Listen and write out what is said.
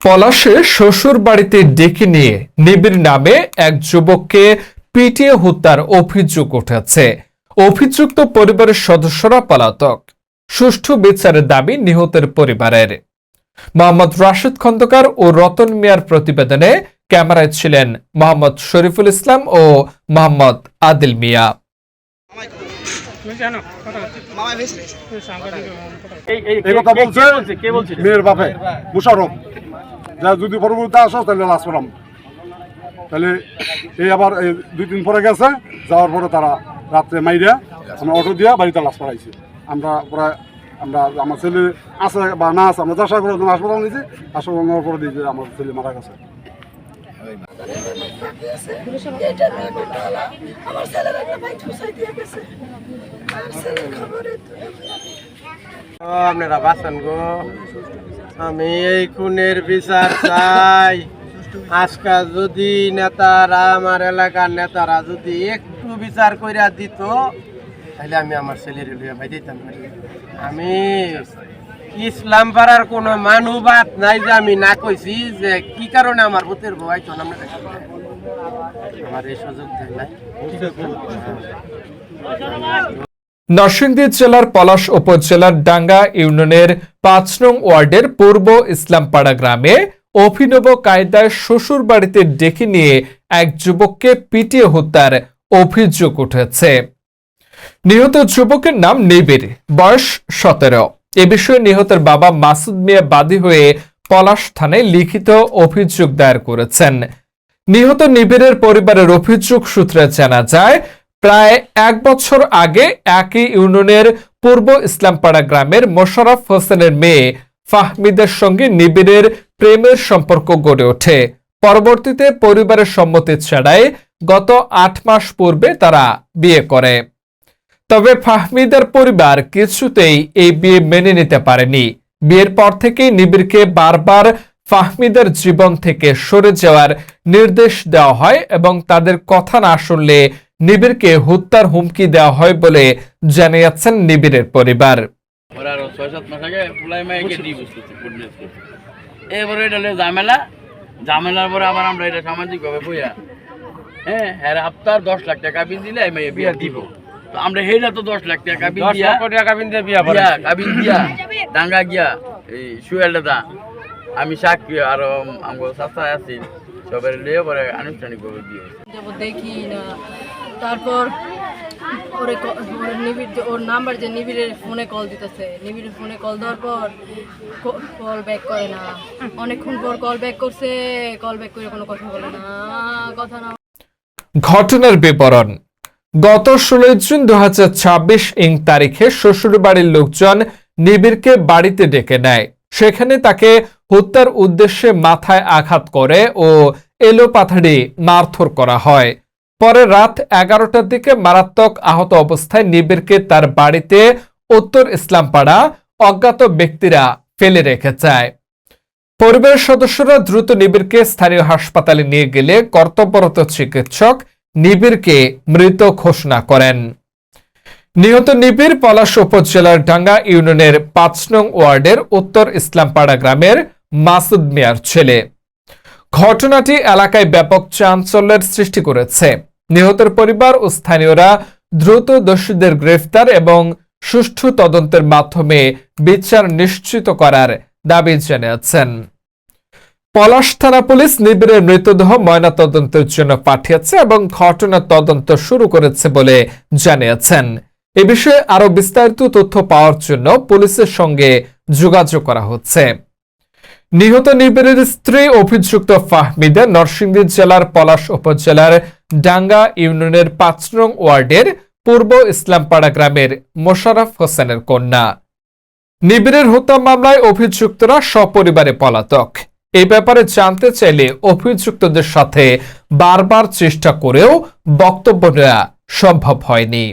পলাশে শ্বশুর বাড়িতে ডেকে নিয়ে নিবিড় নামে এক যুবককে পিটিয়ে হত্যার অভিযোগ উঠেছে। অভিযুক্ত পরিবারের সদস্যরা পলাতক। সুষ্ঠু বিচারের দাবি নিহতের পরিবারের। মোহাম্মদ রাশেদ খন্দকার ও রতন মিয়ার প্রতিবেদনে ক্যামেরায় ছিলেন মোহাম্মদ শরীফুল ইসলাম ও মোহাম্মদ আদিল মিয়া। মেয়ের বাপে মুশারফ যা যদি পরবর্তী আসো তাহলে লাশ পড়াম, তাহলে এই আবার 2-3 পরে গেছে, যাওয়ার পরে তারা রাত্রে মাইরা আমরা অটো দিয়া বাড়িতে লাশ পড়াইছি। আমরা প্রায় আমার ছেলে আছে বা না আছে, আমরা যাশা করে হাসপাতাল নিয়েছি। হাসপাতাল নেওয়ার পরে দিয়েছি আমার ছেলে মারা গেছে। আপনারা বাঁচান গো, আমি এই খুনের বিচার চাই। আজকে যদি নেতারা, আমার এলাকার নেতারা যদি একটু বিচার কইরা দিত, তাহলে আমি আমার ছেলের লইয়া ভাই দিতাম। আমি ইসলাম পাড়ার কোনো মানুবাদ নাই যে আমি না কইছি যে কি কারণে আমার ভূতের ভয় তো আমরা আমার এই সুযোগ দেয় নাই। নরসিংদী জেলার পলাশ উপজেলার ডাঙ্গা ইউনিয়নের 5 নং ওয়ার্ডের পূর্ব ইসলামপাড়া গ্রামে অভিনব কায়দায় শ্বশুর বাড়িতে ডেকে নিয়ে এক যুবককে পিটিয়ে হত্যার অভিযোগ উঠেছে। নিহত যুবকের নাম নিবিড়, বয়স 17। এ বিষয়ে নিহতের বাবা মাসুদ মিয়া বাদী হয়ে পলাশ থানায় লিখিত অভিযোগ দায়ের করেছেন। নিহত নিবিড়ের পরিবারের অভিযোগ সূত্রে জানা যায়, প্রায় 1 বছর আগে একই ইউনিয়নের পূর্ব ইসলামপাড়া গ্রামের মোশাররফ হোসেনের মেয়ে ফাহমিদের সঙ্গে নিবিড়ের প্রেমের সম্পর্ক গড়ে ওঠে। পরবর্তীতে পরিবারের সম্মতি ছাড়াই গত 8 মাস পূর্বে তারা বিয়ে করে। তবে ফাহমিদের পরিবার কিছুতেই এই বিয়ে মেনে নিতে পারেনি। বিয়ের পর থেকেই নিবিড়কে বারবার ফাহমিদের জীবন থেকে সরে যাওয়ার নির্দেশ দেওয়া হয় এবং তাদের কথা না শুনলে নিবিড়কে হত্যার হুমকি দেওয়া হয় বলে জানিয়েছেন নিবিড়ের পরিবার। ঝামেলার পরে আবার আমরা এটা সামাজিক ভাবে বইয়া হ্যাঁ আপনার 10 লাখ টাকা বিন দিলে আমি বিয়া দিব। তো আমরা হেটা তো 10 লাখ টাকা বিন দিয়া ডাঙ্গা গিয়া এই সুয়েলটা আমি সাক্ষী আর আমার চাচা আছি সবাই লিয়ে পরে আনুষ্ঠানিক ভাবে দিয়ে দেখি না। তারপর ওর নাম্বার যে নিবিড়ের ফোনে কল দিতেছে, নিবিড়ের ফোনে কল দেওয়ার পর কল ব্যাক করে না। অনেকক্ষণ পর কল ব্যাক করছে, কল ব্যাক করে কোনো কথা বলে না, কথা না। ঘটনার বিবরণ: গত 16 জুন 2026 তারিখে শ্বশুরবাড়ির লোকজন নিবিড়কে বাড়িতে ডেকে নেয়। সেখানে তাকে হত্যার উদ্দেশ্যে মাথায় আঘাত করে ও এলোপাথাড়ি মারধর করা হয়। পরে রাত 11টার দিকে মারাত্মক আহত অবস্থায় নিবিড়কে তার বাড়িতে উত্তর ইসলামপাড়া অজ্ঞাত ব্যক্তিরা ফেলে রেখে যায়। পরিবারের সদস্যরা দ্রুত নিবিড়কে স্থানীয় হাসপাতালে নিয়ে গেলে কর্তব্যরত চিকিৎসক নিবিড়কে মৃত ঘোষণা করেন। নিহত নিবিড় পলাশ উপজেলার ডাঙ্গা ইউনিয়নের 5 নং ওয়ার্ডের উত্তর ইসলামপাড়া গ্রামের মাসুদ মিয়ার ছেলে। ঘটনাটি এলাকায় ব্যাপক চাঞ্চল্যের সৃষ্টি করেছে। নিহতের পরিবার ও স্থানীয়রা দ্রুত দোষীদের গ্রেফতার এবং সুষ্ঠু তদন্তের মাধ্যমে বিচার নিশ্চিত করার দাবি জানিয়েছেন। পলাশ থানা পুলিশ নিবিড়ের মৃতদেহ ময়নাতদন্তের জন্য পাঠিয়েছে এবং ঘটনার তদন্ত শুরু করেছে বলে জানিয়েছেন। এ বিষয়ে আরো বিস্তারিত তথ্য পাওয়ার জন্য পুলিশের সঙ্গে যোগাযোগ করা হচ্ছে। নিহত নিবিড়ের স্ত্রী অভিযুক্ত ফাহমিদা নরসিংদী জেলার পলাশ উপজেলার ডাঙ্গা ইউনিয়নের 5 নং ওয়ার্ডের পূর্ব ইসলামপাড়া গ্রামের মোশাররফ হোসেনের কন্যা। নিবিড়ের হত্যা মামলায় অভিযুক্তরা সপরিবারে পলাতক। এই ব্যাপারে জানতে চাইলে অভিযুক্তদের সাথে বারবার চেষ্টা করেও বক্তব্য নেওয়া সম্ভব হয়নি।